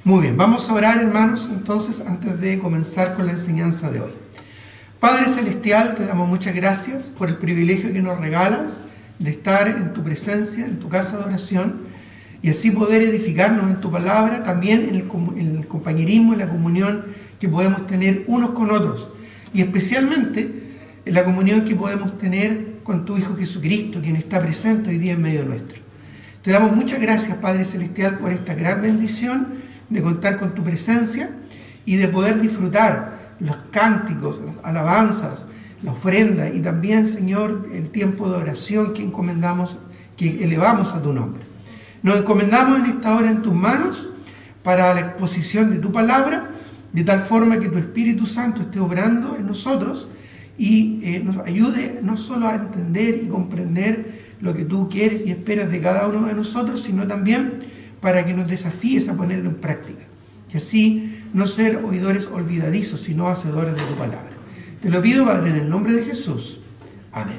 Muy bien, vamos a orar, hermanos, entonces, antes de comenzar con la enseñanza de hoy. Padre Celestial, te damos muchas gracias por el privilegio que nos regalas de estar en tu presencia, en tu casa de oración, y así poder edificarnos en tu palabra, también en el compañerismo, en la comunión que podemos tener unos con otros, y especialmente en la comunión que podemos tener con tu Hijo Jesucristo, quien está presente hoy día en medio nuestro. Te damos muchas gracias, Padre Celestial, por esta gran bendición de contar con tu presencia y de poder disfrutar los cánticos, las alabanzas, la ofrenda y también, Señor, el tiempo de oración que encomendamos, que elevamos a tu nombre. Nos encomendamos en esta hora en tus manos para la exposición de tu palabra, de tal forma que tu Espíritu Santo esté obrando en nosotros y nos ayude no solo a entender y comprender lo que tú quieres y esperas de cada uno de nosotros, sino también para que nos desafíes a ponerlo en práctica. Y así no ser oidores olvidadizos, sino hacedores de tu palabra. Te lo pido, Padre, en el nombre de Jesús. Amén.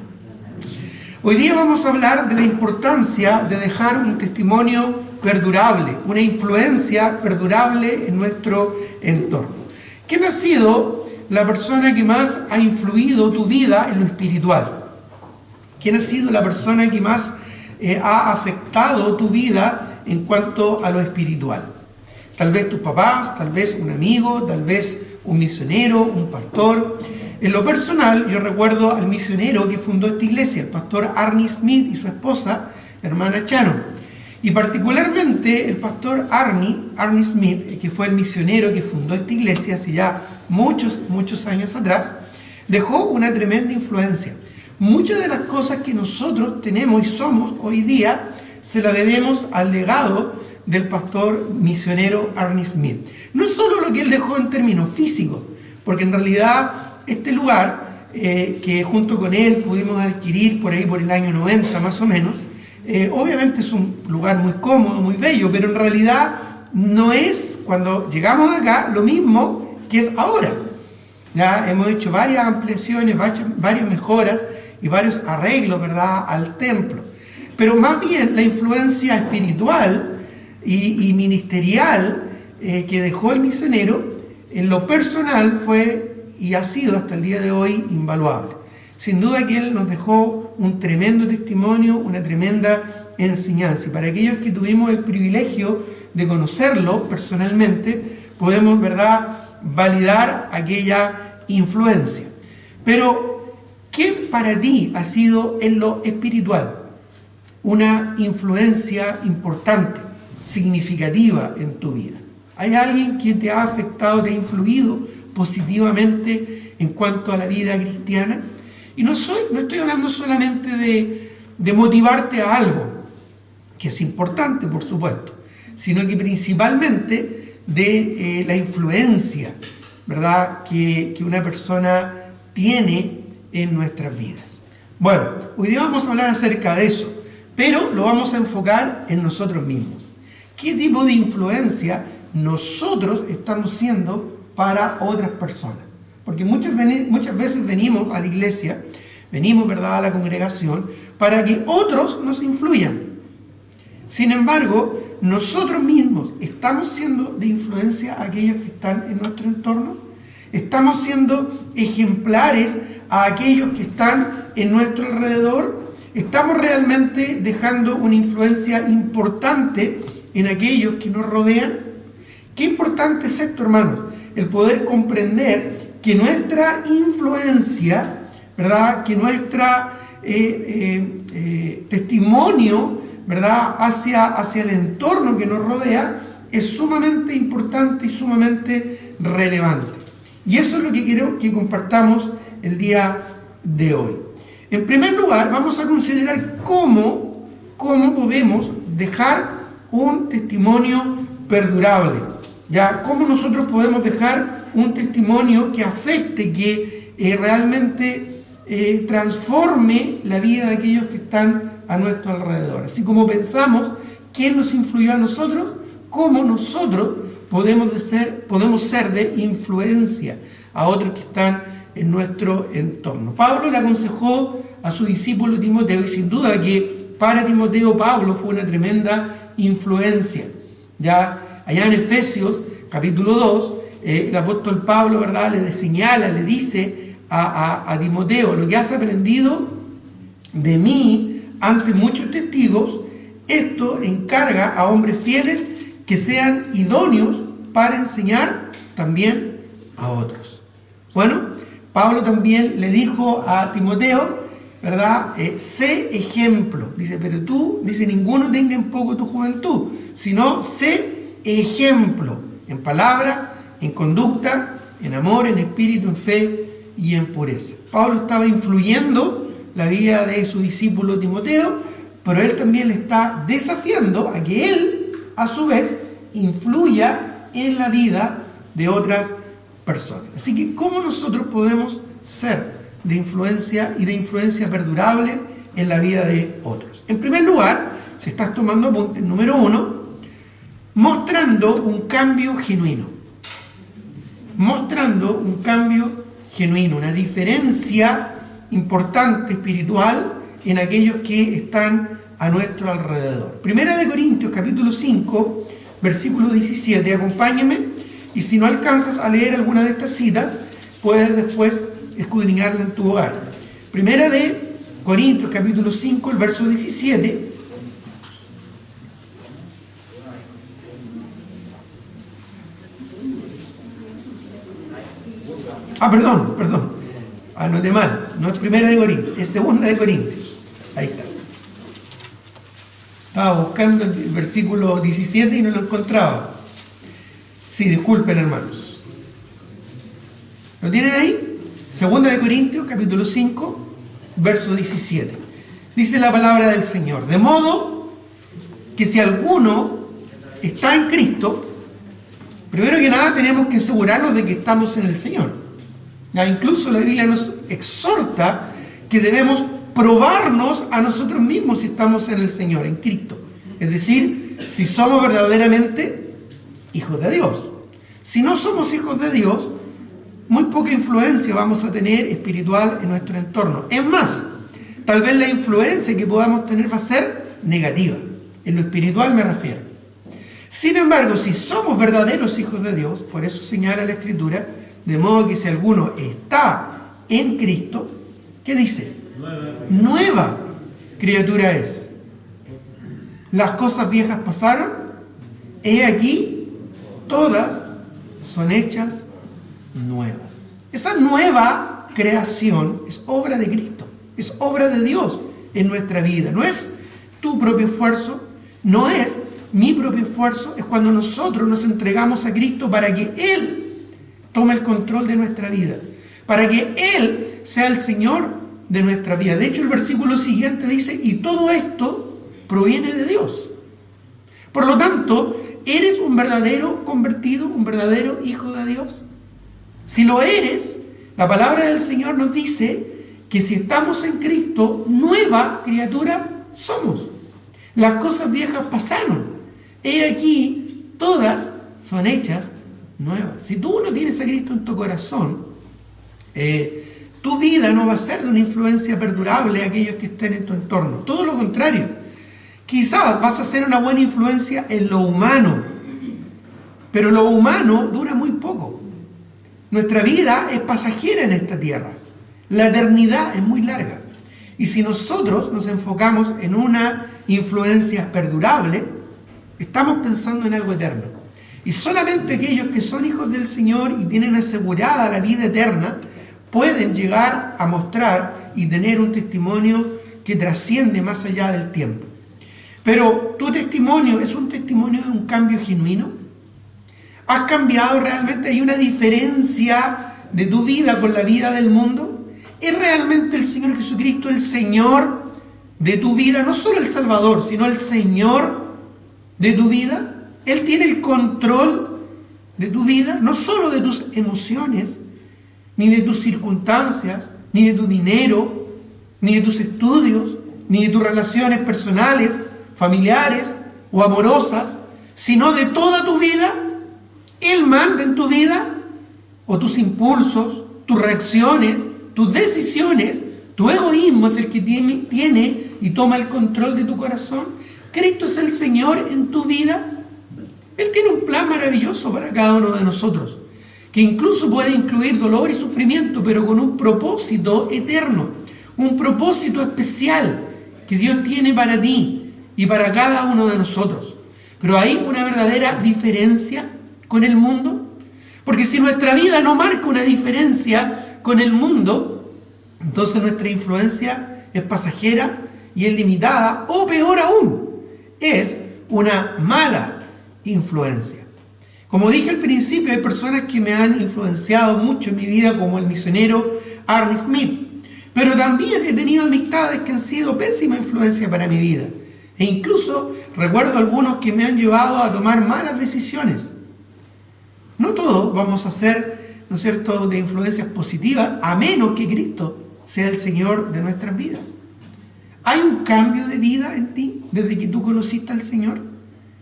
Hoy día vamos a hablar de la importancia de dejar un testimonio perdurable, una influencia perdurable en nuestro entorno. ¿Quién ha sido la persona que más ha influido tu vida en lo espiritual? ¿Quién ha sido la persona que más ha afectado tu vida en cuanto a lo espiritual? Tal vez tus papás, tal vez un amigo, tal vez un misionero, un pastor. En lo personal, yo recuerdo al misionero que fundó esta iglesia, el pastor Arnie Smith y su esposa, la hermana Chano. Y particularmente el pastor Arnie Smith, que fue el misionero que fundó esta iglesia hace ya muchos años atrás, dejó una tremenda influencia. Muchas de las cosas que nosotros tenemos y somos hoy día se las debemos al legado del pastor misionero Arnie Smith. No solo lo que él dejó en términos físicos, porque en realidad este lugar que junto con él pudimos adquirir por ahí por el año 90 más o menos, obviamente es un lugar muy cómodo, muy bello, pero en realidad no es, cuando llegamos acá, lo mismo que es ahora. Ya hemos hecho varias ampliaciones, varias mejoras y varios arreglos, ¿verdad?, al templo. Pero más bien la influencia espiritual y ministerial que dejó el misionero, en lo personal fue y ha sido hasta el día de hoy invaluable. Sin duda que él nos dejó un tremendo testimonio, una tremenda enseñanza. Y para aquellos que tuvimos el privilegio de conocerlo personalmente, podemos, ¿verdad?, validar aquella influencia. Pero, ¿qué para ti ha sido en lo espiritual una influencia importante, significativa en tu vida? ¿Hay alguien que te ha afectado, te ha influido positivamente en cuanto a la vida cristiana? Y no estoy hablando solamente de motivarte a algo, que es importante, por supuesto, sino que principalmente de la influencia, ¿verdad?, que una persona tiene en nuestras vidas. Bueno, hoy día vamos a hablar acerca de eso, pero lo vamos a enfocar en nosotros mismos. ¿Qué tipo de influencia nosotros estamos siendo para otras personas? Porque muchas veces venimos a la iglesia, venimos, ¿verdad?, a la congregación, para que otros nos influyan. Sin embargo, nosotros mismos estamos siendo de influencia a aquellos que están en nuestro entorno. Estamos siendo ejemplares a aquellos que están en nuestro alrededor. Estamos realmente dejando una influencia importante en aquellos que nos rodean. Qué importante es esto, hermanos, el poder comprender que nuestra influencia, ¿verdad?, que nuestra testimonio, ¿verdad?, hacia el entorno que nos rodea es sumamente importante y sumamente relevante. Y eso es lo que quiero que compartamos el día de hoy. En primer lugar, vamos a considerar cómo podemos dejar un testimonio perdurable. ¿Ya? Cómo nosotros podemos dejar un testimonio que afecte, que realmente transforme la vida de aquellos que están a nuestro alrededor. Así como pensamos quién nos influyó a nosotros, cómo nosotros podemos ser de influencia a otros que están en nuestro entorno. Pablo le aconsejó a su discípulo Timoteo, y sin duda que para Timoteo Pablo fue una tremenda influencia. Ya Allá en Efesios, capítulo 2, el apóstol Pablo, ¿verdad?, le señala, le dice a Timoteo: lo que has aprendido de mí ante muchos testigos, esto encarga a hombres fieles que sean idóneos para enseñar también a otros. Bueno, Pablo también le dijo a Timoteo, ¿verdad? Sé ejemplo. Dice, pero tú, dice, ninguno tenga en poco tu juventud, sino sé ejemplo en palabra, en conducta, en amor, en espíritu, en fe y en pureza. Pablo estaba influyendo la vida de su discípulo Timoteo, pero él también le está desafiando a que él, a su vez, influya en la vida de otras personas. Así que, ¿cómo nosotros podemos ser de influencia y de influencia perdurable en la vida de otros? En primer lugar, si estás tomando apuntes, número 1, mostrando un cambio genuino. Mostrando un cambio genuino, una diferencia importante espiritual en aquellos que están a nuestro alrededor. Primera de Corintios, capítulo 5, versículo 17. Acompáñenme, y si no alcanzas a leer alguna de estas citas, puedes después escudriñarla en tu hogar. Primera de Corintios, capítulo 5, el verso 17. Perdón. Anoté mal. No es Primera de Corintios, es Segunda de Corintios. Ahí está. Estaba buscando el versículo 17 y no lo encontraba. Sí, disculpen, hermanos. ¿Lo tienen ahí? Segunda de Corintios, capítulo 5, verso 17. Dice la palabra del Señor: de modo que si alguno está en Cristo, primero que nada tenemos que asegurarnos de que estamos en el Señor. Ya, incluso la Biblia nos exhorta que debemos probarnos a nosotros mismos si estamos en el Señor, en Cristo. Es decir, si somos verdaderamente hijos de Dios. Si no somos hijos de Dios, muy poca influencia vamos a tener espiritual en nuestro entorno. Es más, tal vez la influencia que podamos tener va a ser negativa. En lo espiritual me refiero. Sin embargo, si somos verdaderos hijos de Dios, por eso señala la Escritura, de modo que si alguno está en Cristo, ¿qué dice? Nueva criatura es. Las cosas viejas pasaron, he aquí, todas son hechas nuevas. Esa nueva creación es obra de Cristo, es obra de Dios en nuestra vida. No es tu propio esfuerzo, no es mi propio esfuerzo, es cuando nosotros nos entregamos a Cristo para que Él tome el control de nuestra vida, para que Él sea el Señor de nuestra vida. De hecho, el versículo siguiente dice, y todo esto proviene de Dios. Por lo tanto, ¿eres un verdadero convertido, un verdadero hijo de Dios? Si lo eres, la palabra del Señor nos dice que si estamos en Cristo, nueva criatura somos. Las cosas viejas pasaron. He aquí, todas son hechas nuevas. Si tú no tienes a Cristo en tu corazón, tu vida no va a ser de una influencia perdurable a aquellos que estén en tu entorno. Todo lo contrario. Quizás vas a ser una buena influencia en lo humano, pero lo humano dura muy poco. Nuestra vida es pasajera en esta tierra. La eternidad es muy larga. Y si nosotros nos enfocamos en una influencia perdurable, estamos pensando en algo eterno. Y solamente aquellos que son hijos del Señor y tienen asegurada la vida eterna pueden llegar a mostrar y tener un testimonio que trasciende más allá del tiempo. Pero tu testimonio es un testimonio de un cambio genuino. ¿Has cambiado realmente? ¿Hay una diferencia de tu vida con la vida del mundo? ¿Es realmente el Señor Jesucristo el Señor de tu vida? No solo el Salvador, sino el Señor de tu vida. Él tiene el control de tu vida, no solo de tus emociones, ni de tus circunstancias, ni de tu dinero, ni de tus estudios, ni de tus relaciones personales, familiares o amorosas, sino de toda tu vida. Él manda en tu vida, o tus impulsos, tus reacciones, tus decisiones. Tu egoísmo es el que tiene y toma el control de tu corazón. Cristo es el Señor en tu vida. Él tiene un plan maravilloso para cada uno de nosotros, que incluso puede incluir dolor y sufrimiento, pero con un propósito eterno, un propósito especial que Dios tiene para ti y para cada uno de nosotros. Pero hay una verdadera diferencia con el mundo, porque si nuestra vida no marca una diferencia con el mundo, entonces nuestra influencia es pasajera y es limitada, o peor aún, es una mala influencia. Como dije al principio, hay personas que me han influenciado mucho en mi vida, como el misionero Arne Smith, pero también he tenido amistades que han sido pésima influencia para mi vida, e incluso recuerdo algunos que me han llevado a tomar malas decisiones. No todos vamos a ser, ¿no es cierto?, de influencias positivas, a menos que Cristo sea el Señor de nuestras vidas. ¿Hay un cambio de vida en ti desde que tú conociste al Señor?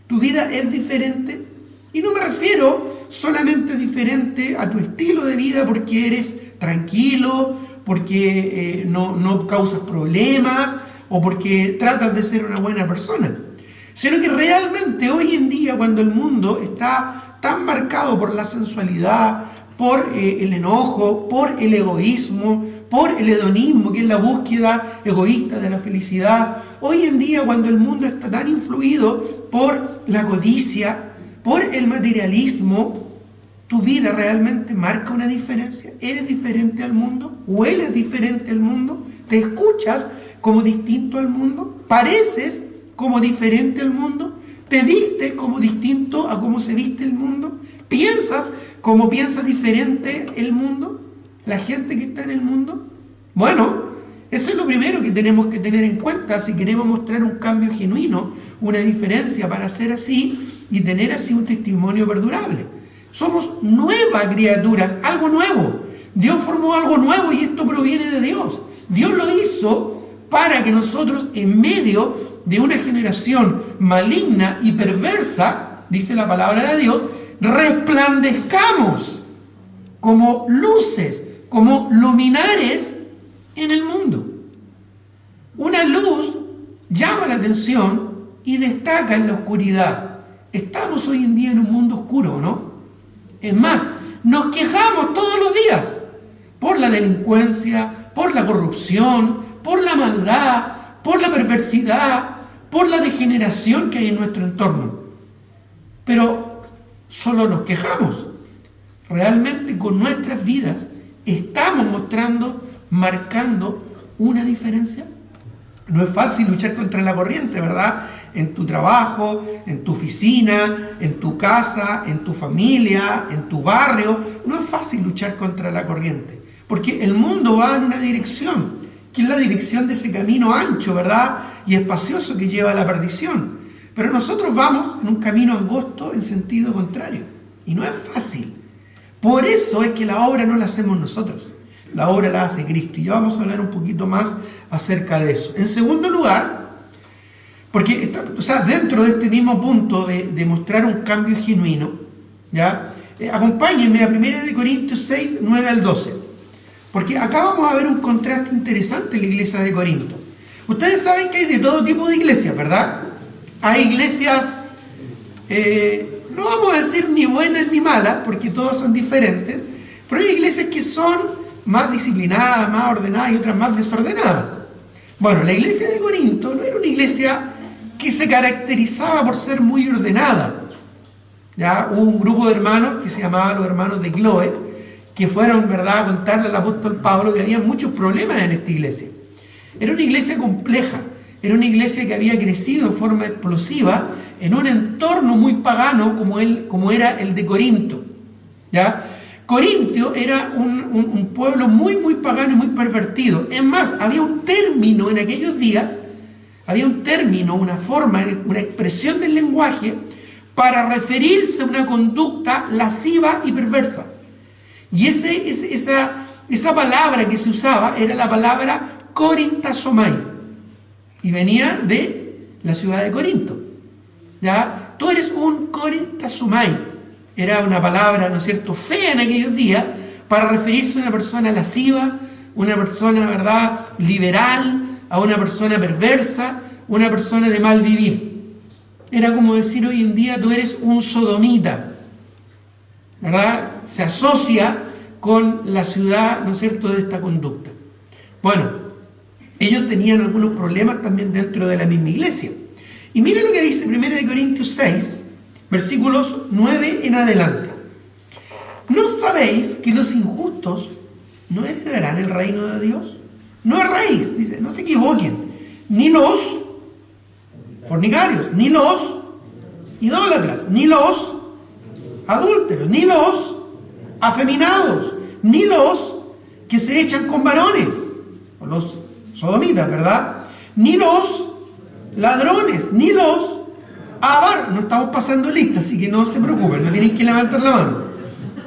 ¿Tu vida es diferente? Y no me refiero solamente diferente a tu estilo de vida porque eres tranquilo, porque no causas problemas o porque tratas de ser una buena persona, sino que realmente hoy en día, cuando el mundo está tan marcado por la sensualidad, por el enojo, por el egoísmo, por el hedonismo, que es la búsqueda egoísta de la felicidad, hoy en día, cuando el mundo está tan influido por la codicia, por el materialismo, ¿tu vida realmente marca una diferencia? ¿Eres diferente al mundo? ¿Hueles diferente al mundo? ¿Te escuchas como distinto al mundo? ¿Pareces como diferente al mundo? ¿Te vistes como distinto a cómo se viste el mundo? ¿Piensas como piensa diferente el mundo? ¿La gente que está en el mundo? Bueno, eso es lo primero que tenemos que tener en cuenta si queremos mostrar un cambio genuino, una diferencia para ser así y tener así un testimonio perdurable. Somos nuevas criaturas, algo nuevo. Dios formó algo nuevo y esto proviene de Dios. Dios lo hizo para que nosotros, en medio de una generación maligna y perversa, dice la palabra de Dios, resplandezcamos como luces, como luminares en el mundo. Una luz llama la atención y destaca en la oscuridad. Estamos hoy en día en un mundo oscuro, ¿no? Es más, nos quejamos todos los días por la delincuencia, por la corrupción, por la maldad, por la perversidad, por la degeneración que hay en nuestro entorno. Pero solo nos quejamos. Realmente con nuestras vidas estamos mostrando, marcando una diferencia. No es fácil luchar contra la corriente, ¿verdad? En tu trabajo, en tu oficina, en tu casa, en tu familia, en tu barrio. No es fácil luchar contra la corriente, porque el mundo va en una dirección, que es la dirección de ese camino ancho, ¿verdad?, y espacioso que lleva a la perdición. Pero nosotros vamos en un camino angosto en sentido contrario, y no es fácil. Por eso es que la obra no la hacemos nosotros, la obra la hace Cristo, y ya vamos a hablar un poquito más acerca de eso. En segundo lugar, porque dentro de este mismo punto de mostrar un cambio genuino, ¿ya? Acompáñenme a 1 Corintios 6, 9 al 12, porque acá vamos a ver un contraste interesante en la iglesia de Corinto. Ustedes saben que hay de todo tipo de iglesias, ¿verdad? Hay iglesias, no vamos a decir ni buenas ni malas, porque todas son diferentes, pero hay iglesias que son más disciplinadas, más ordenadas y otras más desordenadas. Bueno, la iglesia de Corinto no era una iglesia que se caracterizaba por ser muy ordenada. Ya hubo un grupo de hermanos que se llamaba los hermanos de Chloe, que fueron, ¿verdad?, a contarle al apóstol Pablo que había muchos problemas en esta iglesia. Era una iglesia compleja, era una iglesia que había crecido en forma explosiva en un entorno muy pagano como era el de Corinto. ¿Ya? Corintio era un pueblo muy, muy pagano y muy pervertido. Es más, había un término en aquellos días, había un término, una forma, una expresión del lenguaje para referirse a una conducta lasciva y perversa. Y esa palabra que se usaba era la palabra corintasomai, y venía de la ciudad de Corinto. ¿Ya? Tú eres un corintasomai. Era una palabra, ¿no es cierto?, fea en aquellos días para referirse a una persona lasciva, una persona, ¿verdad?, liberal, a una persona perversa, una persona de mal vivir. era como decir hoy en día tú eres un sodomita, ¿verdad? Se asocia con la ciudad, ¿no es cierto?, de esta conducta. Bueno, ellos tenían algunos problemas también dentro de la misma iglesia. Y miren lo que dice 1 Corintios 6, versículos 9 en adelante. ¿No sabéis que los injustos no heredarán el reino de Dios? No erréis, dice, no se equivoquen, ni los fornicarios, ni los idólatras, ni los adúlteros, ni los afeminados, ni los que se echan con varones, o los sodomitas, ¿verdad? Ni los ladrones, ni los avaros. No estamos pasando lista, así que no se preocupen, no tienen que levantar la mano,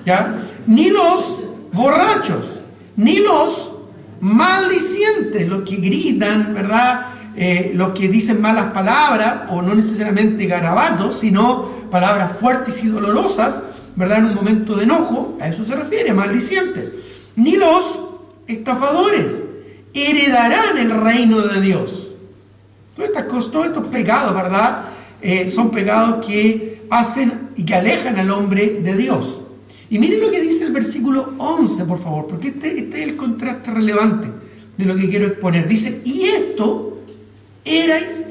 ¿ya? Ni los borrachos, ni los maldicientes, los que gritan, ¿verdad? Los que dicen malas palabras, o no necesariamente garabatos, sino palabras fuertes y dolorosas, ¿verdad? En un momento de enojo, a eso se refiere, maldicientes. Ni los estafadores heredarán el reino de Dios. Todos estos pecados, ¿verdad? Son pecados que hacen y que alejan al hombre de Dios. Y miren lo que dice el versículo 11, por favor, porque este es el contraste relevante de lo que quiero exponer. Dice, y esto erais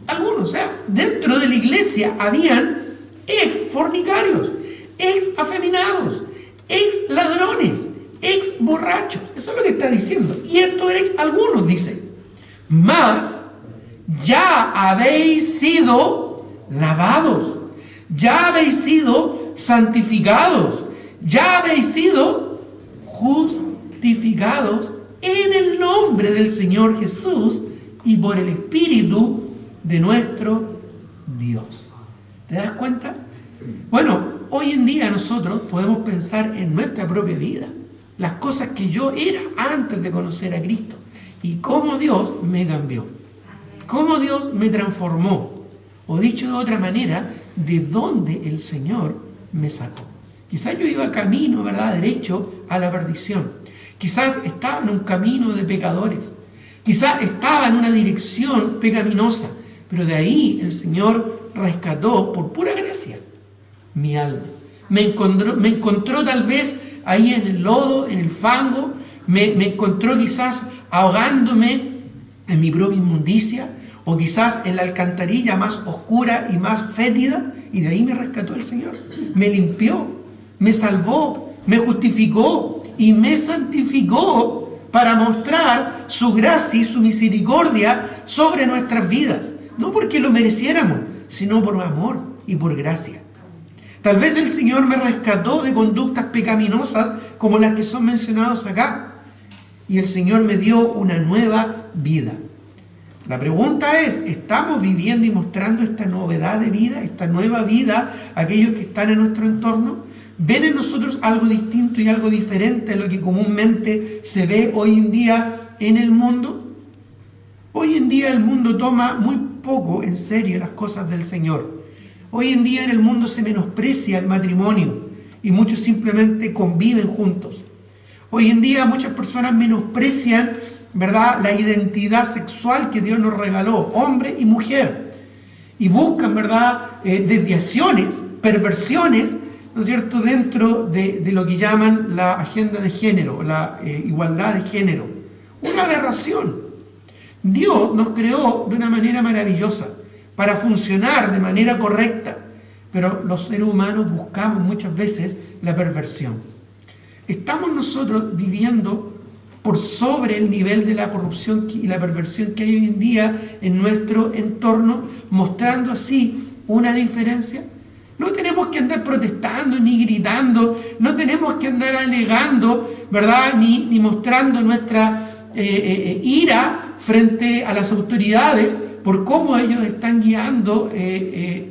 algunos. O sea, dentro de la iglesia habían ex fornicarios, ex afeminados, ex ladrones, ex borrachos. Eso es lo que está diciendo. Y esto erais algunos, dice. Mas ya habéis sido lavados, ya habéis sido santificados, ya habéis sido justificados en el nombre del Señor Jesús y por el Espíritu de nuestro Dios. ¿Te das cuenta? Bueno, hoy en día nosotros podemos pensar en nuestra propia vida, las cosas que yo era antes de conocer a Cristo y cómo Dios me cambió, cómo Dios me transformó, o dicho de otra manera, de dónde el Señor me sacó. Quizás yo iba camino, ¿verdad?, derecho a la perdición. Quizás estaba en un camino de pecadores. Quizás estaba en una dirección pecaminosa. Pero de ahí el Señor rescató por pura gracia mi alma. Me encontró tal vez ahí en el lodo, en el fango. Me encontró quizás ahogándome en mi propia inmundicia. O quizás en la alcantarilla más oscura y más fétida. Y de ahí me rescató el Señor. Me limpió. Me salvó, me justificó y me santificó para mostrar su gracia y su misericordia sobre nuestras vidas. No porque lo mereciéramos, sino por amor y por gracia. Tal vez el Señor me rescató de conductas pecaminosas como las que son mencionadas acá. Y el Señor me dio una nueva vida. La pregunta es, ¿estamos viviendo y mostrando esta novedad de vida, esta nueva vida a aquellos que están en nuestro entorno? ¿Ven en nosotros algo distinto y algo diferente a lo que comúnmente se ve hoy en día en el mundo? Hoy en día el mundo toma muy poco en serio las cosas del Señor. Hoy en día en el mundo se menosprecia el matrimonio y muchos simplemente conviven juntos. Hoy en día muchas personas menosprecian, ¿verdad?, la identidad sexual que Dios nos regaló, hombre y mujer, y buscan, ¿verdad?, desviaciones, perversiones, ¿no es cierto?, dentro de lo que llaman la agenda de género, la igualdad de género. Una aberración. Dios nos creó de una manera maravillosa para funcionar de manera correcta, pero los seres humanos buscamos muchas veces la perversión. Estamos nosotros viviendo por sobre el nivel de la corrupción y la perversión que hay hoy en día en nuestro entorno, mostrando así una diferencia. No tenemos que andar protestando ni gritando, no tenemos que andar alegando, ¿verdad?, ni mostrando nuestra ira frente a las autoridades por cómo ellos están guiando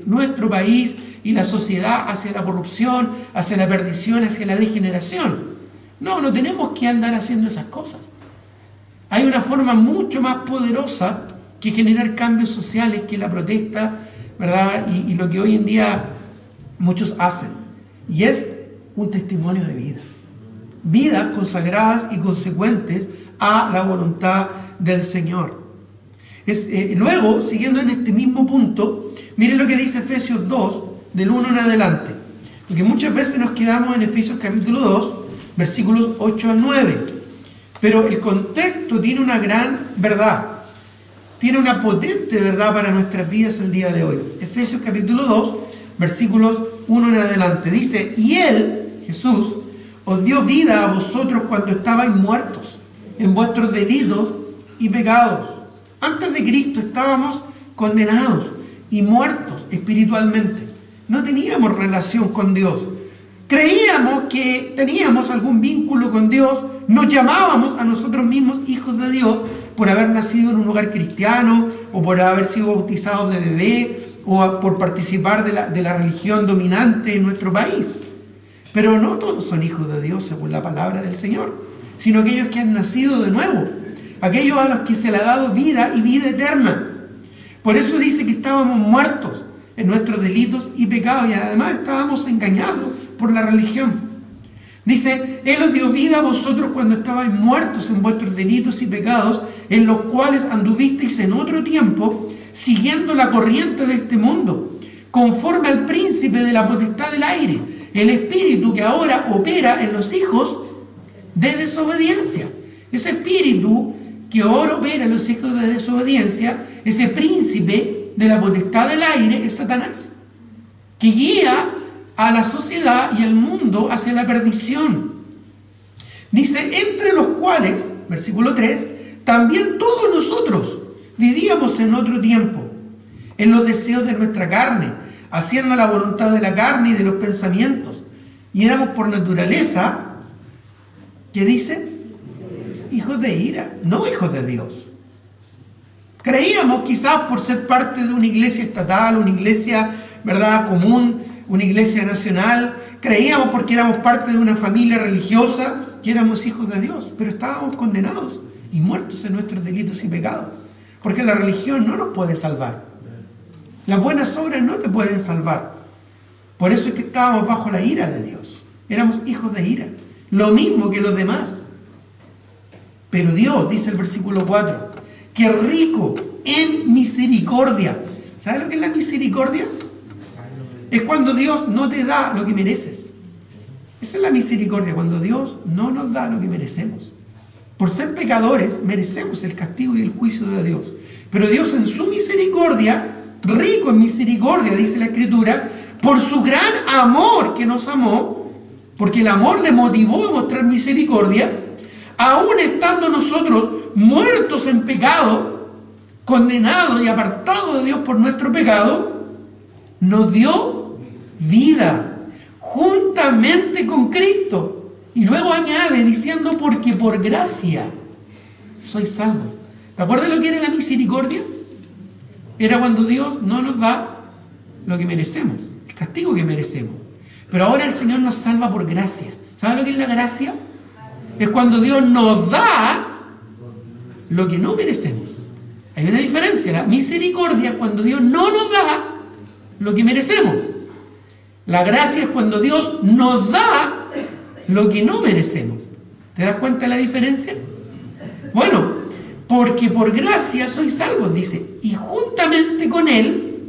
nuestro país y la sociedad hacia la corrupción, hacia la perdición, hacia la degeneración. No tenemos que andar haciendo esas cosas. Hay una forma mucho más poderosa que generar cambios sociales que la protesta, ¿verdad?, y lo que hoy en día muchos hacen, y es un testimonio de vida. Vidas consagradas y consecuentes a la voluntad del Señor. Luego, siguiendo en este mismo punto, miren lo que dice Efesios 2, del 1 en adelante. Porque muchas veces nos quedamos en Efesios capítulo 2, versículos 8 al 9. Pero el contexto tiene una gran verdad. Tiene una potente verdad para nuestras vidas el día de hoy. Efesios capítulo 2, versículos 1 en adelante. Dice, y Él, Jesús, os dio vida a vosotros cuando estabais muertos en vuestros delitos y pecados. Antes de Cristo estábamos condenados y muertos espiritualmente. No teníamos relación con Dios. Creíamos que teníamos algún vínculo con Dios. Nos llamábamos a nosotros mismos hijos de Dios por haber nacido en un hogar cristiano o por haber sido bautizados de bebé o por participar de la religión dominante en nuestro país. Pero no todos son hijos de Dios según la palabra del Señor, sino aquellos que han nacido de nuevo, aquellos a los que se le ha dado vida y vida eterna. Por eso dice que estábamos muertos en nuestros delitos y pecados y además estábamos engañados por la religión. Dice, Él os dio vida a vosotros cuando estabais muertos en vuestros delitos y pecados, en los cuales anduvisteis en otro tiempo, siguiendo la corriente de este mundo, conforme al príncipe de la potestad del aire, el espíritu que ahora opera en los hijos de desobediencia. Ese espíritu que ahora opera en los hijos de desobediencia, ese príncipe de la potestad del aire es Satanás, que guía a la sociedad y al mundo hacia la perdición. Dice, entre los cuales, versículo 3, también todos nosotros vivíamos en otro tiempo, en los deseos de nuestra carne, haciendo la voluntad de la carne y de los pensamientos. Y éramos por naturaleza, ¿qué dice? Hijos de ira, no hijos de Dios. Creíamos quizás por ser parte de una iglesia estatal, una iglesia, ¿verdad?, común, una iglesia nacional. Creíamos porque éramos parte de una familia religiosa que éramos hijos de Dios, pero estábamos condenados y muertos en nuestros delitos y pecados, porque la religión no nos puede salvar. Las buenas obras no te pueden salvar. Por eso es que estábamos bajo la ira de Dios. Éramos hijos de ira, lo mismo que los demás. Pero Dios, dice el versículo 4, que es rico en misericordia. ¿Sabes lo que es la misericordia? Es cuando Dios no te da lo que mereces. Esa es la misericordia, cuando Dios no nos da lo que merecemos. Por ser pecadores merecemos el castigo y el juicio de Dios. Pero Dios en su misericordia, rico en misericordia, dice la Escritura, por su gran amor que nos amó, porque el amor le motivó a mostrar misericordia, aún estando nosotros muertos en pecado, condenados y apartados de Dios por nuestro pecado, nos dio vida juntamente con Cristo. Y luego añade diciendo, porque por gracia sois salvos. ¿Te acuerdas lo que era la misericordia? Era cuando Dios no nos da lo que merecemos, el castigo que merecemos. Pero ahora el Señor nos salva por gracia. ¿Sabes lo que es la gracia? Es cuando Dios nos da lo que no merecemos. Hay una diferencia. La misericordia es cuando Dios no nos da lo que merecemos. La gracia es cuando Dios nos da lo que no merecemos. ¿Te das cuenta de la diferencia? Bueno, porque por gracia sois salvos, dice, y juntamente con Él,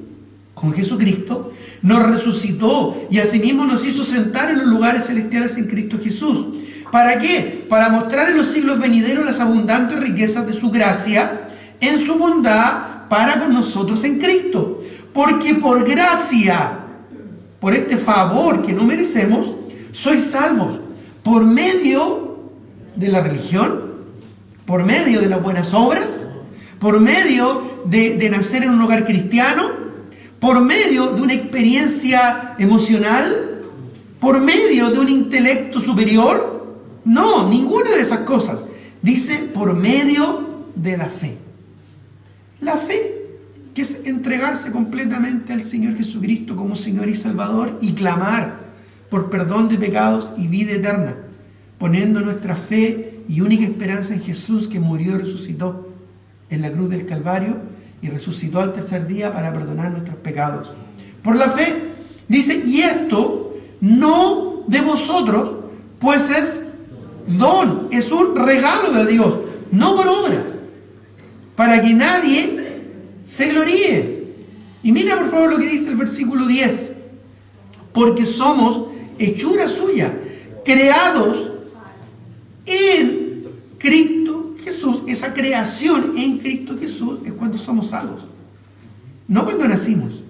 con Jesucristo, nos resucitó y asimismo nos hizo sentar en los lugares celestiales en Cristo Jesús. ¿Para qué? Para mostrar en los siglos venideros las abundantes riquezas de su gracia en su bondad para con nosotros en Cristo. Porque por gracia, por este favor que no merecemos, sois salvos por medio de la religión, por medio de las buenas obras, por medio de nacer en un hogar cristiano, por medio de una experiencia emocional, por medio de un intelecto superior. No, ninguna de esas cosas. Dice por medio de la fe. La fe, que es entregarse completamente al Señor Jesucristo como Señor y Salvador y clamar por perdón de pecados y vida eterna, poniendo nuestra fe y única esperanza en Jesús, que murió y resucitó en la cruz del Calvario y resucitó al tercer día para perdonar nuestros pecados. Por la fe, dice, y esto no de vosotros, pues es don, es un regalo de Dios, no por obras, para que nadie se gloríe. Y mira por favor lo que dice el versículo 10. Porque somos hechura suya, creados en Cristo Jesús. Esa creación en Cristo Jesús es cuando somos salvos, no cuando nacimos.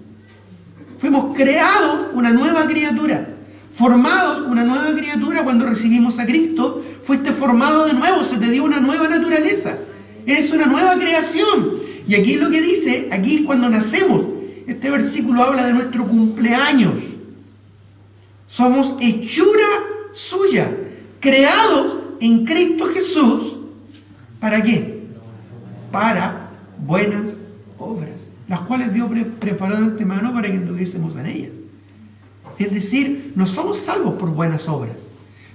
Fuimos creados una nueva criatura, formados una nueva criatura cuando recibimos a Cristo. Fuiste formado de nuevo, se te dio una nueva naturaleza, eres una nueva creación. Y aquí lo que dice, aquí cuando nacemos, este versículo habla de nuestro cumpleaños. Somos hechura suya, creados en Cristo Jesús. ¿Para qué? Para buenas obras, las cuales Dios preparó de antemano para que anduviésemos en ellas. Es decir, no somos salvos por buenas obras,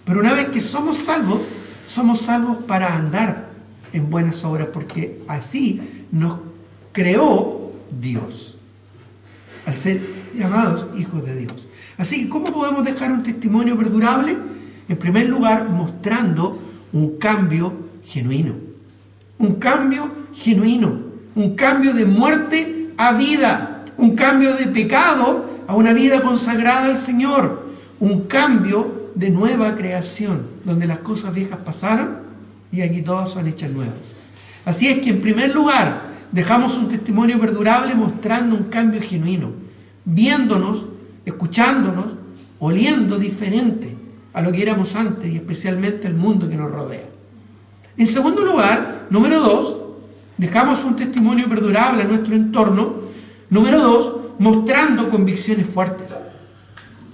pero una vez que somos salvos para andar en buenas obras, porque así nos creó Dios, al ser llamados hijos de Dios. Así que, ¿cómo podemos dejar un testimonio perdurable? En primer lugar, mostrando un cambio genuino. Un cambio genuino. Un cambio de muerte a vida. Un cambio de pecado a una vida consagrada al Señor. Un cambio de nueva creación, donde las cosas viejas pasaron y aquí todas son hechas nuevas. Así es que, en primer lugar, dejamos un testimonio perdurable mostrando un cambio genuino, viéndonos, escuchándonos, oliendo diferente a lo que éramos antes, y especialmente el mundo que nos rodea. En segundo lugar, número 2, dejamos un testimonio perdurable a nuestro entorno. Número 2, mostrando convicciones fuertes.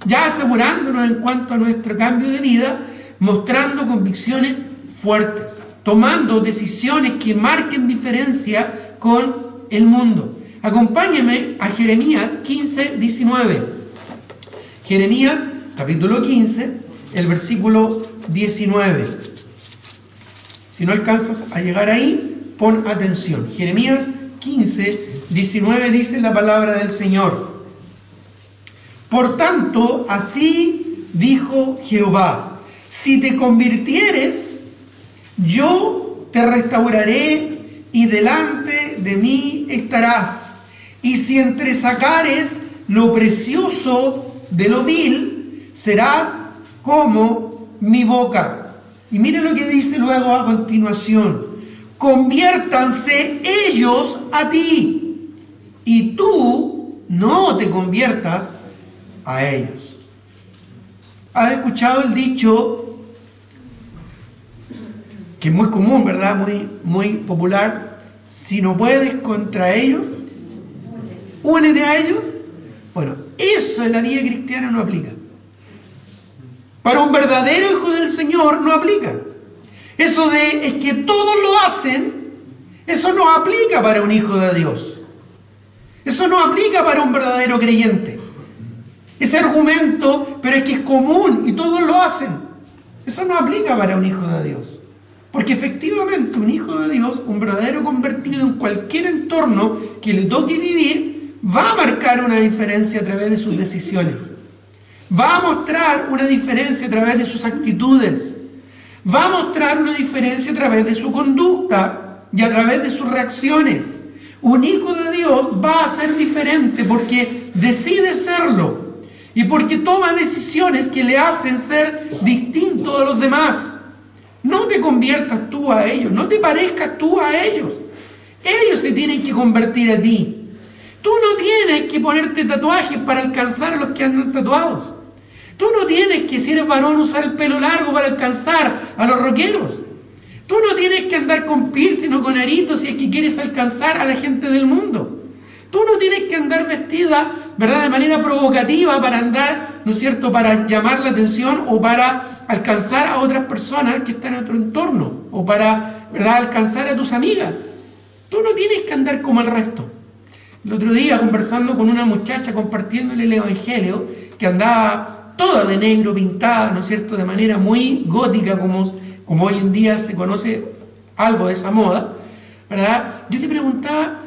Ya asegurándonos en cuanto a nuestro cambio de vida, mostrando convicciones fuertes, tomando decisiones que marquen diferencia con el mundo. Acompáñenme a Jeremías 15, 19. Jeremías, capítulo 15, el versículo 19. Si no alcanzas a llegar ahí, pon atención. Jeremías 15, 19 dice la palabra del Señor. Por tanto, así dijo Jehová: si te convirtieres, yo te restauraré y delante de mí estarás. Y si entresacares lo precioso de lo vil, serás como mi boca. Y mire lo que dice luego a continuación: conviértanse ellos a ti, y tú no te conviertas a ellos. ¿Has escuchado el dicho que es muy común, verdad? Muy popular: si no puedes contra ellos, únete a ellos. Bueno, eso en la vida cristiana no aplica. Para un verdadero hijo del Señor no aplica. Eso de es que todos lo hacen, eso no aplica para un hijo de Dios. Eso no aplica para un verdadero creyente. Ese argumento, pero es que es común y todos lo hacen, eso no aplica para un hijo de Dios. Porque efectivamente un hijo de Dios, un verdadero convertido en cualquier entorno que le toque vivir, va a marcar una diferencia a través de sus decisiones. Va a mostrar una diferencia a través de sus actitudes. Va a mostrar una diferencia a través de su conducta y a través de sus reacciones. Un hijo de Dios va a ser diferente porque decide serlo y porque toma decisiones que le hacen ser distinto a los demás. No te conviertas tú a ellos, no te parezcas tú a ellos. Ellos se tienen que convertir a ti. Tú no tienes que ponerte tatuajes para alcanzar a los que andan tatuados. Tú no tienes que, si eres varón, usar el pelo largo para alcanzar a los rockeros. Tú no tienes que andar con piercing o con aritos si es que quieres alcanzar a la gente del mundo. Tú no tienes que andar vestida, ¿verdad?, de manera provocativa para andar, ¿no es cierto?, para llamar la atención o para alcanzar a otras personas que están en tu entorno o para, ¿verdad?, alcanzar a tus amigas. Tú no tienes que andar como el resto. El otro día, conversando con una muchacha, compartiéndole el evangelio, que andaba toda de negro, pintada, ¿no es cierto?, de manera muy gótica, como hoy en día se conoce algo de esa moda, ¿verdad? Yo le preguntaba,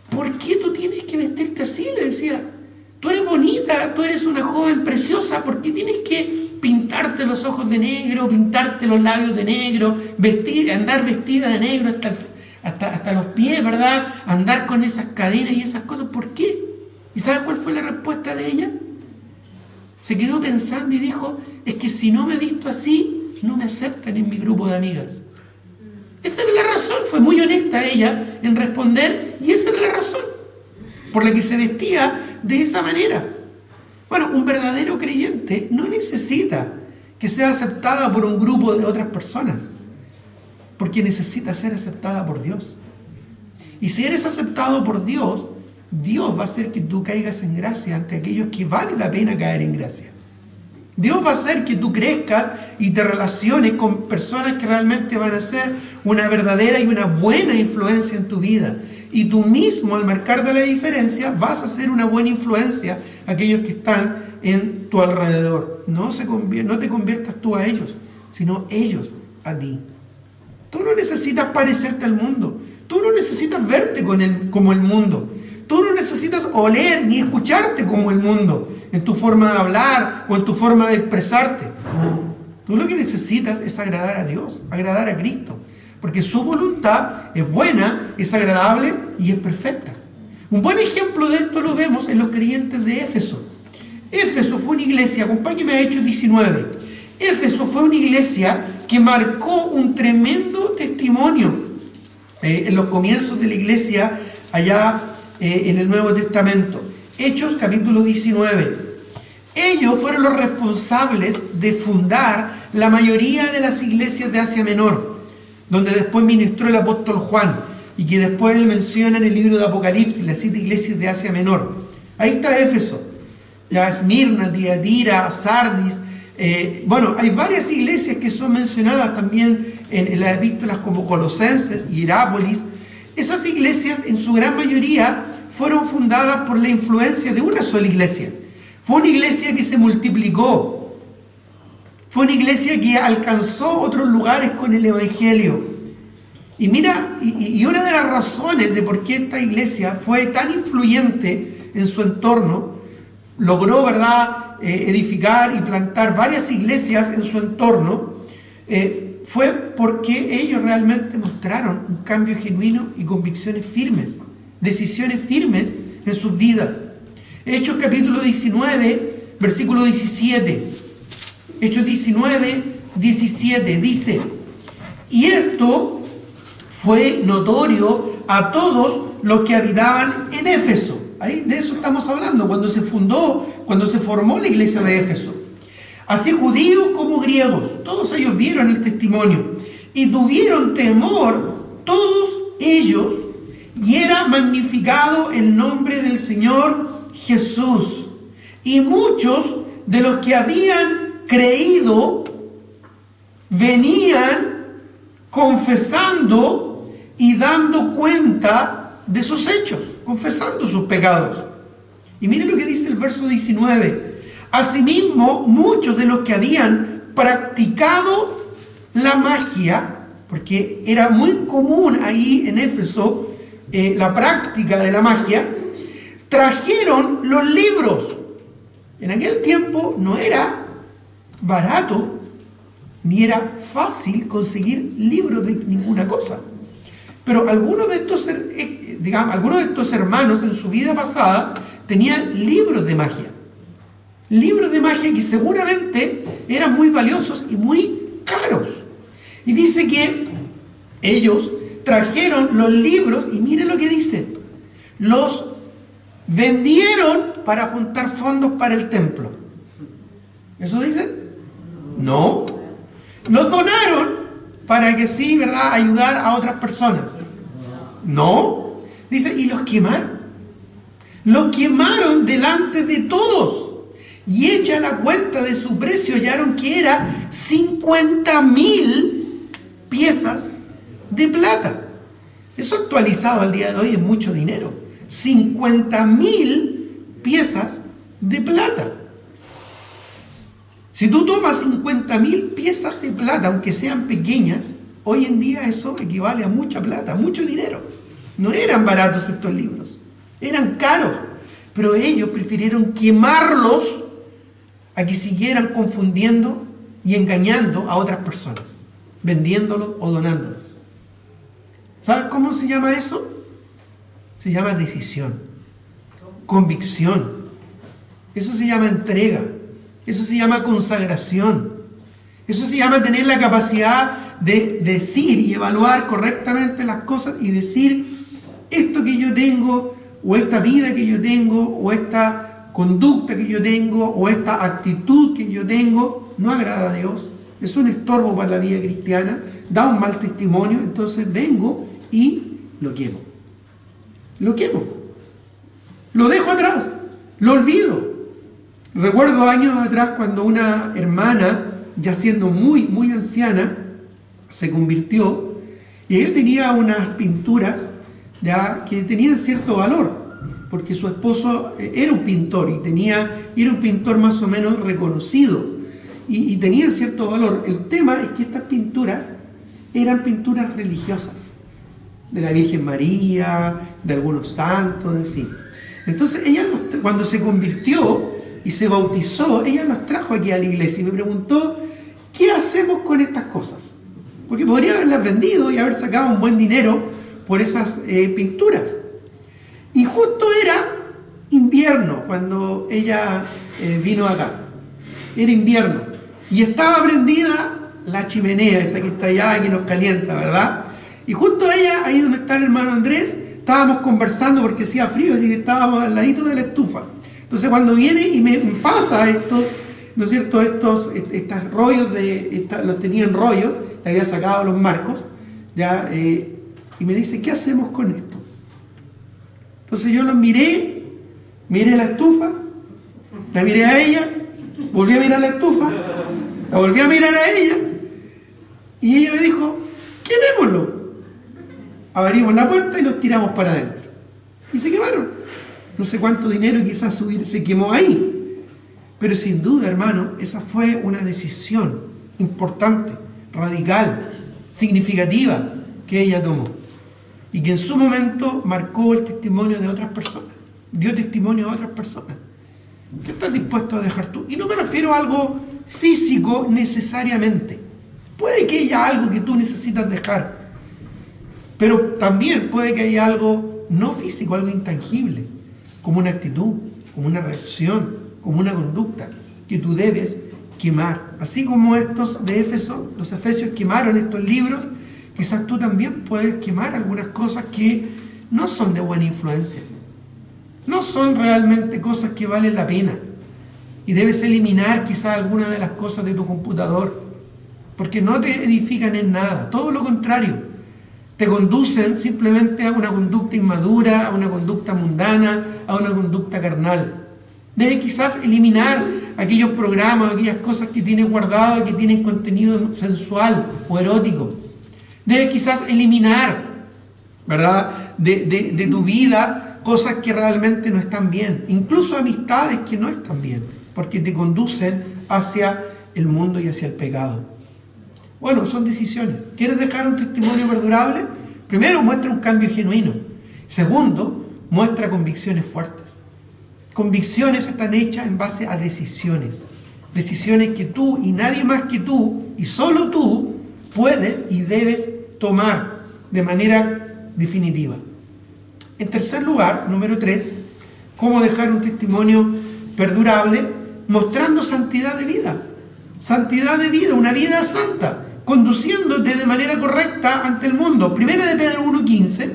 ¿por qué tú tienes que vestirte así? Le decía, tú eres bonita, tú eres una joven preciosa, ¿por qué tienes que pintarte los ojos de negro, pintarte los labios de negro, andar vestida de negro hasta los pies, ¿verdad? Andar con esas cadenas y esas cosas. ¿Por qué? ¿Y sabes cuál fue la respuesta de ella? Se quedó pensando y dijo, es que si no me he visto así, no me aceptan en mi grupo de amigas. Esa era la razón, fue muy honesta ella en responder, y esa era la razón por la que se vestía de esa manera. Bueno, un verdadero creyente no necesita que sea aceptada por un grupo de otras personas, porque necesita ser aceptada por Dios. Y si eres aceptado por Dios, Dios va a hacer que tú caigas en gracia ante aquellos que vale la pena caer en gracia. Dios va a hacer que tú crezcas y te relaciones con personas que realmente van a ser una verdadera y una buena influencia en tu vida. Y tú mismo, al marcarte la diferencia, vas a ser una buena influencia a aquellos que están en tu alrededor. No te conviertas tú a ellos, sino ellos a ti. Tú no necesitas parecerte al mundo. Tú no necesitas verte como el mundo. Tú no necesitas oler ni escucharte como el mundo en tu forma de hablar o en tu forma de expresarte. Tú lo que necesitas es agradar a Dios, agradar a Cristo, porque su voluntad es buena, es agradable y es perfecta. Un buen ejemplo de esto lo vemos en los creyentes de Éfeso. Éfeso fue una iglesia, acompáñame a Hechos 19. Éfeso fue una iglesia que marcó un tremendo testimonio en los comienzos de la iglesia allá en el Nuevo Testamento. Hechos capítulo 19. Ellos fueron los responsables de fundar la mayoría de las iglesias de Asia Menor, donde después ministró el apóstol Juan, y que después él menciona en el libro de Apocalipsis, las 7 iglesias de Asia Menor. Ahí está Éfeso, ya Esmirna, Tiatira, Sardis. Hay varias iglesias que son mencionadas también en las epístolas, como Colosenses y Hierápolis. Esas iglesias, en su gran mayoría, fueron fundadas por la influencia de una sola iglesia. Fue una iglesia que se multiplicó. Fue una iglesia que alcanzó otros lugares con el Evangelio. Y mira, y una de las razones de por qué esta iglesia fue tan influyente en su entorno, logró, ¿verdad?, edificar y plantar varias iglesias en su entorno, fue porque ellos realmente mostraron un cambio genuino y convicciones firmes, decisiones firmes en sus vidas. Hechos capítulo 19, versículo 17. Hechos 19, 17 dice: y esto fue notorio a todos los que habitaban en Éfeso. Ahí de eso estamos hablando, cuando se formó la iglesia de Éfeso. Así judíos como griegos, todos ellos vieron el testimonio y tuvieron temor, todos ellos, y era magnificado el nombre del Señor Jesús. Y muchos de los que habían creído venían confesando y dando cuenta de sus hechos, confesando sus pecados. Y miren lo que dice el verso 19. Asimismo, muchos de los que habían practicado la magia, porque era muy común ahí en Éfeso la práctica de la magia, trajeron los libros. En aquel tiempo no era barato ni era fácil conseguir libros de ninguna cosa. Pero algunos de estos hermanos en su vida pasada tenían libros de magia. Libros de magia que seguramente eran muy valiosos y muy caros. Y dice que ellos trajeron los libros, y miren lo que dice: los vendieron para juntar fondos para el templo. ¿Eso dice? No. Los donaron para que sí, ¿verdad?, ayudar a otras personas. No. Dice, y los quemaron. Los quemaron delante de todos. Y hecha la cuenta de su precio, hallaron que era 50,000 piezas de plata. Eso actualizado al día de hoy es mucho dinero. 50,000 piezas de plata. Si tú tomas 50,000 piezas de plata, aunque sean pequeñas, hoy en día eso equivale a mucha plata, mucho dinero. No eran baratos estos libros, eran caros, pero ellos prefirieron quemarlos a que siguieran confundiendo y engañando a otras personas, vendiéndolos o donándolos. ¿Sabes cómo se llama eso? Se llama decisión, convicción. Eso se llama entrega. Eso se llama consagración. Eso se llama tener la capacidad de decir y evaluar correctamente las cosas y decir, esto que yo tengo, o esta vida que yo tengo, o esta conducta que yo tengo, o esta actitud que yo tengo, no agrada a Dios. Es un estorbo para la vida cristiana, da un mal testimonio, entonces vengo y lo quemo. Lo quemo. Lo dejo atrás. Lo olvido. Recuerdo años atrás cuando una hermana, ya siendo muy anciana, se convirtió y ella tenía unas pinturas ya que tenían cierto valor, porque su esposo era un pintor y era un pintor más o menos reconocido y tenían cierto valor. El tema es que estas pinturas eran pinturas religiosas, de la Virgen María, de algunos santos, en fin. Entonces ella, cuando se convirtió y se bautizó, ella nos trajo aquí a la iglesia y me preguntó, ¿qué hacemos con estas cosas? Porque podría haberlas vendido y haber sacado un buen dinero por esas pinturas. Y justo era invierno cuando ella vino acá. Era invierno. Y estaba prendida la chimenea, esa que está allá, que nos calienta, ¿verdad? Y justo ella, ahí donde está el hermano Andrés, estábamos conversando porque hacía frío, así que estábamos al ladito de la estufa. Entonces cuando viene y me pasa estos, ¿no es cierto?, estos rollos, los tenía en rollo, le había sacado los marcos, ya, y me dice, ¿qué hacemos con esto? Entonces yo los miré la estufa, la miré a ella, volví a mirar la estufa, la volví a mirar a ella, y ella me dijo, quemémoslo. Abrimos la puerta y los tiramos para adentro. Y se quemaron. No sé cuánto dinero quizás se quemó ahí. Pero sin duda, hermano, esa fue una decisión importante, radical, significativa que ella tomó. Y que en su momento marcó el testimonio de otras personas. Dio testimonio a otras personas. ¿Qué estás dispuesto a dejar tú? Y no me refiero a algo físico necesariamente. Puede que haya algo que tú necesitas dejar. Pero también puede que haya algo no físico, algo intangible, como una actitud, como una reacción, como una conducta que tú debes quemar. Así como estos de Éfeso, los efesios quemaron estos libros, quizás tú también puedes quemar algunas cosas que no son de buena influencia. No son realmente cosas que valen la pena. Y debes eliminar quizás algunas de las cosas de tu computador, porque no te edifican en nada. Todo lo contrario. Te conducen simplemente a una conducta inmadura, a una conducta mundana, a una conducta carnal. Debes quizás eliminar aquellos programas, aquellas cosas que tienes guardado y que tienen contenido sensual o erótico. Debes quizás eliminar, ¿verdad?, de tu vida cosas que realmente no están bien, incluso amistades que no están bien, porque te conducen hacia el mundo y hacia el pecado. Bueno, son decisiones. ¿Quieres dejar un testimonio perdurable? Primero, muestra un cambio genuino. Segundo, muestra convicciones fuertes. Convicciones están hechas en base a decisiones. Decisiones que tú y nadie más que tú, y solo tú, puedes y debes tomar de manera definitiva. En tercer lugar, número 3, cómo dejar un testimonio perdurable, mostrando santidad de vida. Santidad de vida, una vida santa, conduciéndote de manera correcta ante el mundo. Primera de Pedro 1.15,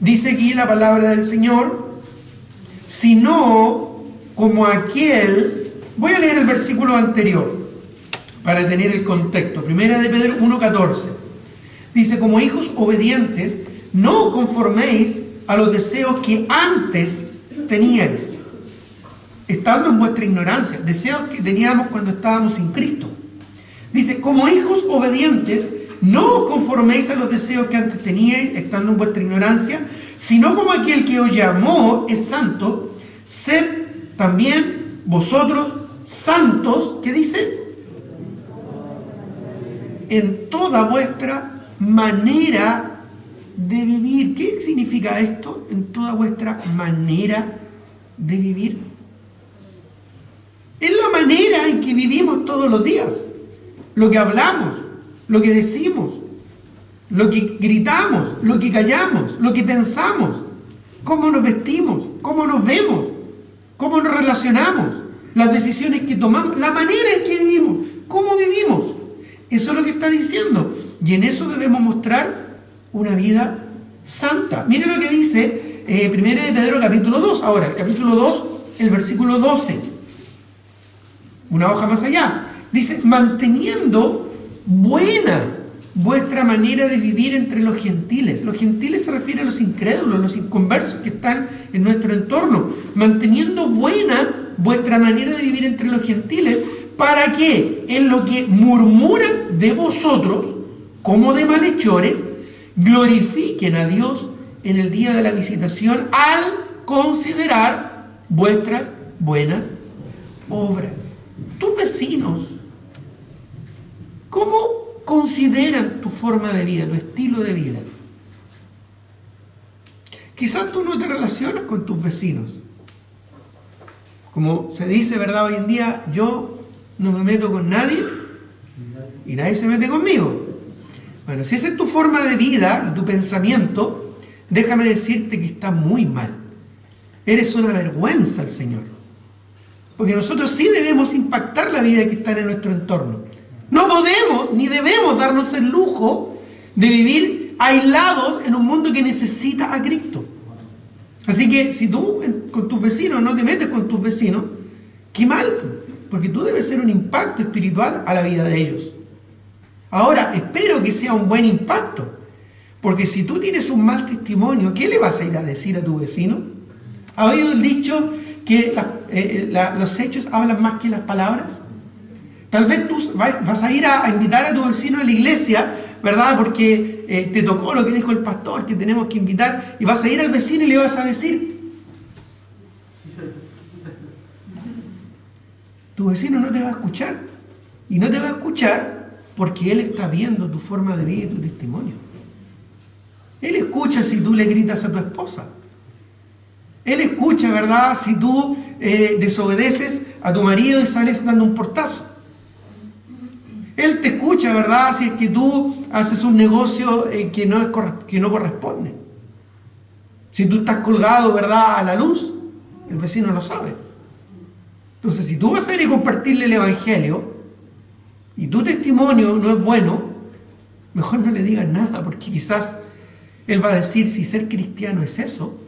dice aquí la palabra del Señor, sino como aquel, voy a leer el versículo anterior para tener el contexto. Primera de Pedro 1.14, dice, como hijos obedientes, no conforméis a los deseos que antes teníais, estando en vuestra ignorancia, deseos que teníamos cuando estábamos sin Cristo. Dice, como hijos obedientes, no os conforméis a los deseos que antes teníais, estando en vuestra ignorancia, sino como aquel que os llamó es santo, sed también vosotros santos, ¿qué dice? En toda vuestra manera de vivir. ¿Qué significa esto? En toda vuestra manera de vivir. Es la manera en que vivimos todos los días. Lo que hablamos, lo que decimos, lo que gritamos, lo que callamos, lo que pensamos, cómo nos vestimos, cómo nos vemos, cómo nos relacionamos, las decisiones que tomamos, la manera en que vivimos, cómo vivimos. Eso es lo que está diciendo. Y en eso debemos mostrar una vida santa. Miren lo que dice 1 de Pedro capítulo 2. Ahora, el capítulo 2, el versículo 12. Una hoja más allá. Dice, manteniendo buena vuestra manera de vivir entre los gentiles. Los gentiles se refieren a los incrédulos, los inconversos que están en nuestro entorno. Manteniendo buena vuestra manera de vivir entre los gentiles, para que en lo que murmuran de vosotros, como de malhechores, glorifiquen a Dios en el día de la visitación al considerar vuestras buenas obras. Tus vecinos, ¿cómo consideran tu forma de vida, tu estilo de vida? Quizás tú no te relacionas con tus vecinos. Como se dice, ¿verdad? Hoy en día, yo no me meto con nadie y nadie se mete conmigo. Bueno, si esa es tu forma de vida y tu pensamiento, déjame decirte que está muy mal. Eres una vergüenza al Señor. Porque nosotros sí debemos impactar la vida que está en nuestro entorno. No podemos ni debemos darnos el lujo de vivir aislados en un mundo que necesita a Cristo. Así que si tú con tus vecinos no te metes con tus vecinos, qué mal, porque tú debes ser un impacto espiritual a la vida de ellos. Ahora, espero que sea un buen impacto, porque si tú tienes un mal testimonio, ¿qué le vas a ir a decir a tu vecino? ¿Has oído el dicho que los hechos hablan más que las palabras? Tal vez tú vas a ir a invitar a tu vecino a la iglesia, ¿verdad? Porque te tocó lo que dijo el pastor, que tenemos que invitar, y vas a ir al vecino y le vas a decir. Tu vecino no te va a escuchar, y no te va a escuchar porque él está viendo tu forma de vida y tu testimonio. Él escucha si tú le gritas a tu esposa. Él escucha, ¿verdad?, si tú desobedeces a tu marido y sales dando un portazo. Él te escucha, ¿verdad?, si es que tú haces un negocio que no corresponde. Si tú estás colgado, ¿verdad?, a la luz, el vecino lo sabe. Entonces, si tú vas a ir a compartirle el evangelio y tu testimonio no es bueno, mejor no le digas nada, porque quizás él va a decir, si ser cristiano es eso,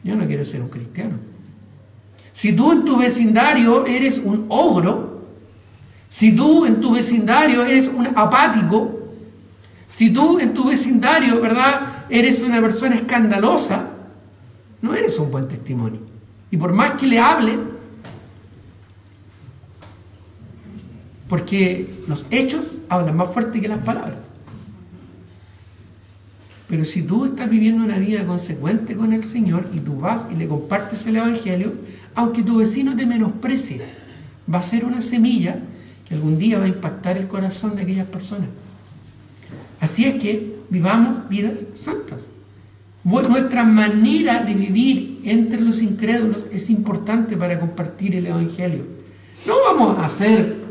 yo no quiero ser un cristiano. Si tú en tu vecindario eres un ogro, si tú en tu vecindario eres un apático, si tú en tu vecindario, ¿verdad?, eres una persona escandalosa, no eres un buen testimonio. Y por más que le hables, porque los hechos hablan más fuerte que las palabras. Pero si tú estás viviendo una vida consecuente con el Señor y tú vas y le compartes el evangelio, aunque tu vecino te menosprecie, va a ser una semilla que algún día va a impactar el corazón de aquellas personas. Así es que vivamos vidas santas. Nuestra manera de vivir entre los incrédulos es importante para compartir el evangelio. No vamos a hacer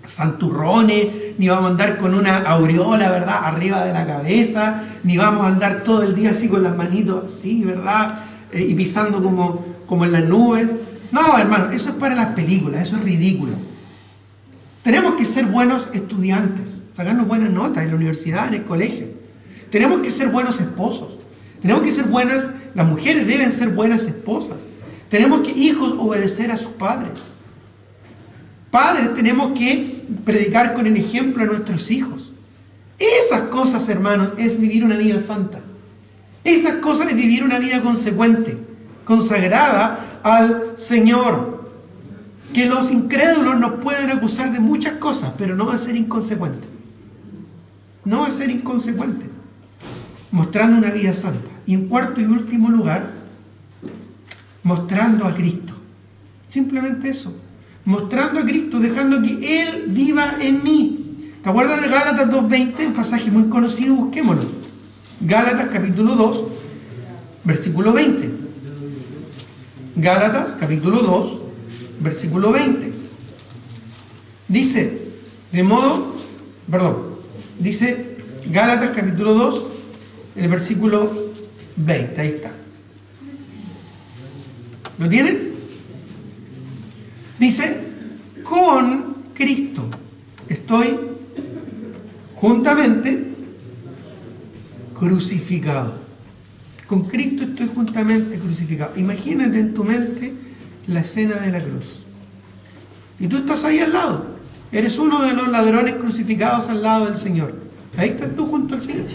santurrones, ni vamos a andar con una aureola, ¿verdad?, arriba de la cabeza, ni vamos a andar todo el día así con las manitos así, ¿verdad?, y pisando como en las nubes. No, hermano, eso es para las películas, eso es ridículo. Tenemos que ser buenos estudiantes, sacarnos buenas notas en la universidad, en el colegio. Tenemos que ser buenos esposos. Tenemos que ser buenas, las mujeres deben ser buenas esposas. Tenemos que, hijos, obedecer a sus padres. Padres, tenemos que predicar con el ejemplo a nuestros hijos. Esas cosas, hermanos, es vivir una vida santa. Esas cosas es vivir una vida consecuente, consagrada al Señor. Que los incrédulos nos pueden acusar de muchas cosas, pero no va a ser inconsecuente. No va a ser inconsecuente. Mostrando una vida santa. Y en cuarto y último lugar, mostrando a Cristo. Simplemente eso. Mostrando a Cristo, dejando que Él viva en mí. ¿Te acuerdas de Gálatas 2:20? Un pasaje muy conocido, busquémoslo. Gálatas capítulo 2, versículo 20. Gálatas capítulo 2, versículo 20. Dice, Gálatas capítulo 2, el versículo 20, ahí está. ¿Lo tienes? Dice, con Cristo estoy juntamente crucificado. Con Cristo estoy juntamente crucificado. Imagínate en tu mente la escena de la cruz. Y tú estás ahí al lado. Eres uno de los ladrones crucificados al lado del Señor. Ahí estás tú junto al Señor.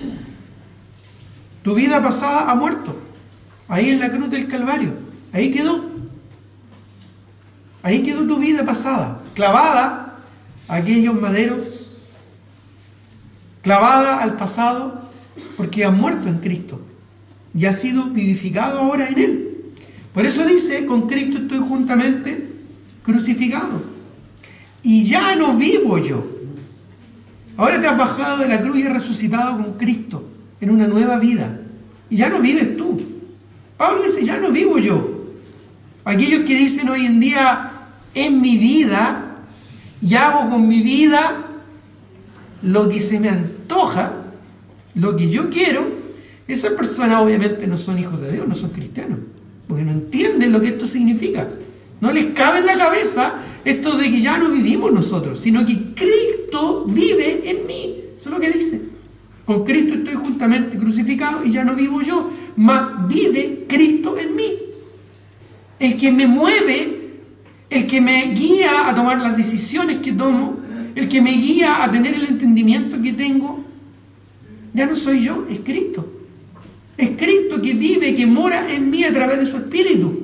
Tu vida pasada ha muerto. Ahí en la cruz del Calvario. Ahí quedó. Ahí quedó tu vida pasada. Clavada a aquellos maderos. Clavada al pasado. Porque has muerto en Cristo. Y has sido vivificado ahora en Él. Por eso dice, con Cristo estoy juntamente crucificado. Y ya no vivo yo. Ahora te has bajado de la cruz y has resucitado con Cristo en una nueva vida. Y ya no vives tú. Pablo dice, ya no vivo yo. Aquellos que dicen hoy en día, en mi vida, y hago con mi vida lo que se me antoja, lo que yo quiero, esas personas obviamente no son hijos de Dios, no son cristianos. Porque no entienden lo que esto significa. No les cabe en la cabeza esto de que ya no vivimos nosotros, sino que Cristo vive en mí. Eso es lo que dice. Con Cristo estoy juntamente crucificado y ya no vivo yo, mas vive Cristo en mí. El que me mueve, el que me guía a tomar las decisiones que tomo, el que me guía a tener el entendimiento que tengo, ya no soy yo, es Cristo. Es Cristo que vive, que mora en mí a través de su Espíritu.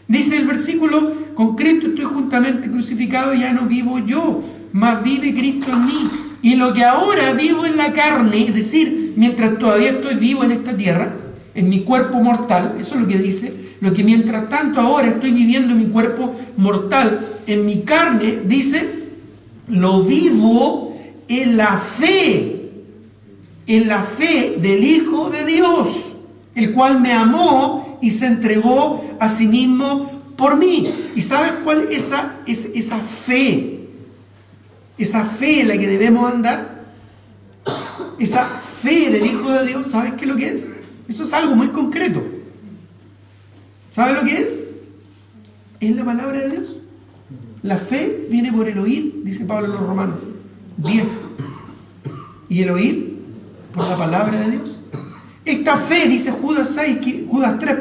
Dice el versículo, con Cristo estoy juntamente crucificado y ya no vivo yo, mas vive Cristo en mí. Y lo que ahora vivo en la carne, es decir, mientras todavía estoy vivo en esta tierra, en mi cuerpo mortal, eso es lo que dice, lo que mientras tanto ahora estoy viviendo en mi cuerpo mortal, en mi carne, dice, lo vivo en la fe del Hijo de Dios, el cual me amó y se entregó a sí mismo por mí. ¿Y sabes cuál es esa fe? Esa fe en la que debemos andar. Esa fe del Hijo de Dios, ¿sabes qué es lo que es? Eso es algo muy concreto. ¿Sabes lo que es? Es la palabra de Dios. La fe viene por el oír, dice Pablo en los Romanos 10. Y el oír por la palabra de Dios. Esta fe, dice Judas 3,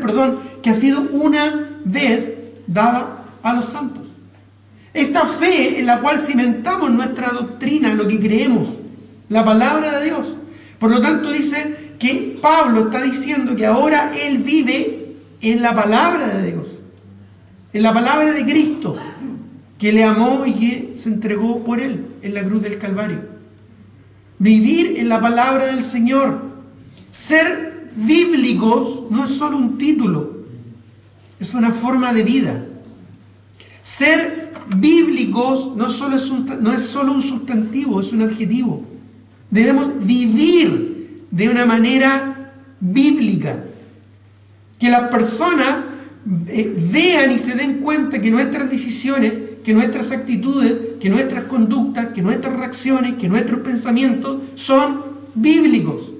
que ha sido una vez dada a los santos. Esta fe en la cual cimentamos nuestra doctrina, lo que creemos, la palabra de Dios. Por lo tanto dice que Pablo está diciendo que ahora él vive en la palabra de Dios, en la palabra de Cristo, que le amó y que se entregó por él en la cruz del Calvario. Vivir en la palabra del Señor. Ser bíblicos no es solo un título, es una forma de vida. Ser bíblicos no es solo un sustantivo, es un adjetivo. Debemos vivir de una manera bíblica. Que las personas vean y se den cuenta que nuestras decisiones, que nuestras actitudes, que nuestras conductas, que nuestras reacciones, que nuestros pensamientos son bíblicos.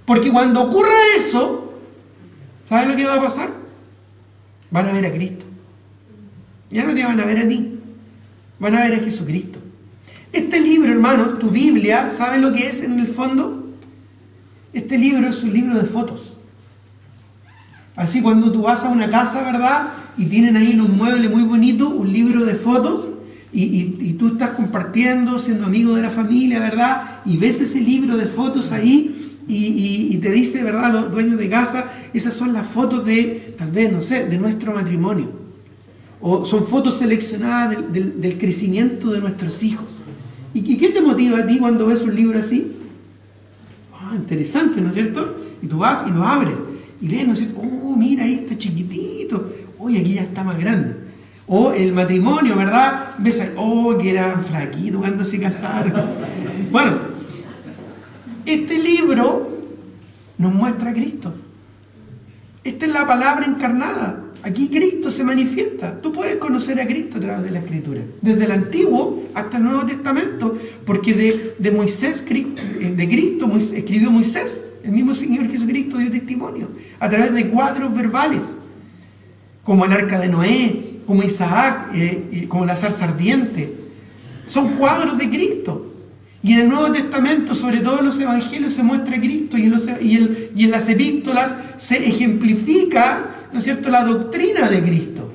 Porque cuando ocurra eso, ¿sabes lo que va a pasar? Van a ver a Cristo. Ya no te van a ver a ti, van a ver a Jesucristo. Este libro, hermanos, tu Biblia, ¿sabes lo que es en el fondo? Este libro es un libro de fotos. Así cuando tú vas a una casa, ¿verdad? Y tienen ahí en un mueble muy bonito un libro de fotos y tú estás compartiendo, siendo amigo de la familia, ¿verdad? Y ves ese libro de fotos ahí y te dice, ¿verdad? Los dueños de casa, esas son las fotos de, tal vez, no sé, de nuestro matrimonio. O son fotos seleccionadas del crecimiento de nuestros hijos. ¿Y qué te motiva a ti cuando ves un libro así? Interesante, ¿no es cierto? Y tú vas y lo abres y lees, ¿no es cierto? Mira, ahí está chiquitito. Aquí ya está más grande. O el matrimonio, ¿verdad? Ves ahí, que era flaquito cuando se casaron. Bueno, este libro nos muestra a Cristo. Esta es la palabra encarnada. Aquí Cristo se manifiesta. Tú puedes conocer a Cristo a través de la Escritura, desde el Antiguo hasta el Nuevo Testamento, porque de Moisés, de Cristo escribió Moisés. El mismo Señor Jesucristo dio testimonio a través de cuadros verbales, como el arca de Noé, como Isaac, como la zarza ardiente. Son cuadros de Cristo. Y en el Nuevo Testamento, sobre todo en los evangelios, se muestra Cristo, y en las epístolas se ejemplifica, ¿no es cierto?, la doctrina de Cristo.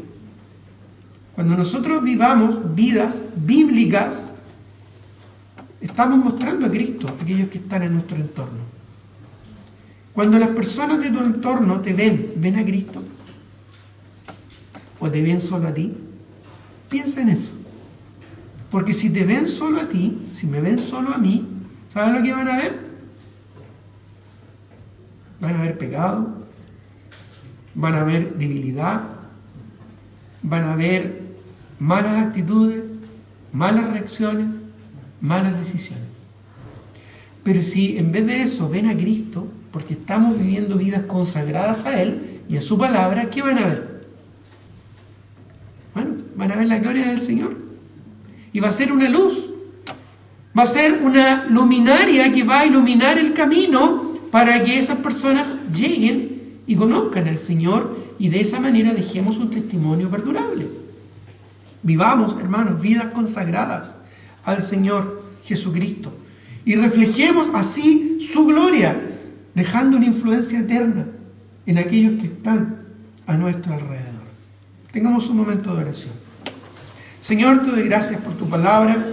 Cuando nosotros vivamos vidas bíblicas, estamos mostrando a Cristo a aquellos que están en nuestro entorno. Cuando las personas de tu entorno te ¿ven a Cristo? ¿O te ven solo a ti? Piensa en eso. Porque si te ven solo a ti, si me ven solo a mí, ¿sabes lo que van a ver? Van a ver pecado, van a ver debilidad, van a ver malas actitudes, malas reacciones, malas decisiones. Pero si en vez de eso ven a Cristo, porque estamos viviendo vidas consagradas a Él y a su palabra, ¿qué van a ver? Bueno, van a ver la gloria del Señor. Y va a ser una luz, va a ser una luminaria que va a iluminar el camino para que esas personas lleguen y conozcan al Señor, y de esa manera dejemos un testimonio perdurable. Vivamos, hermanos, vidas consagradas al Señor Jesucristo y reflejemos así su gloria, dejando una influencia eterna en aquellos que están a nuestro alrededor. Tengamos un momento de oración. Señor, te doy gracias por tu palabra.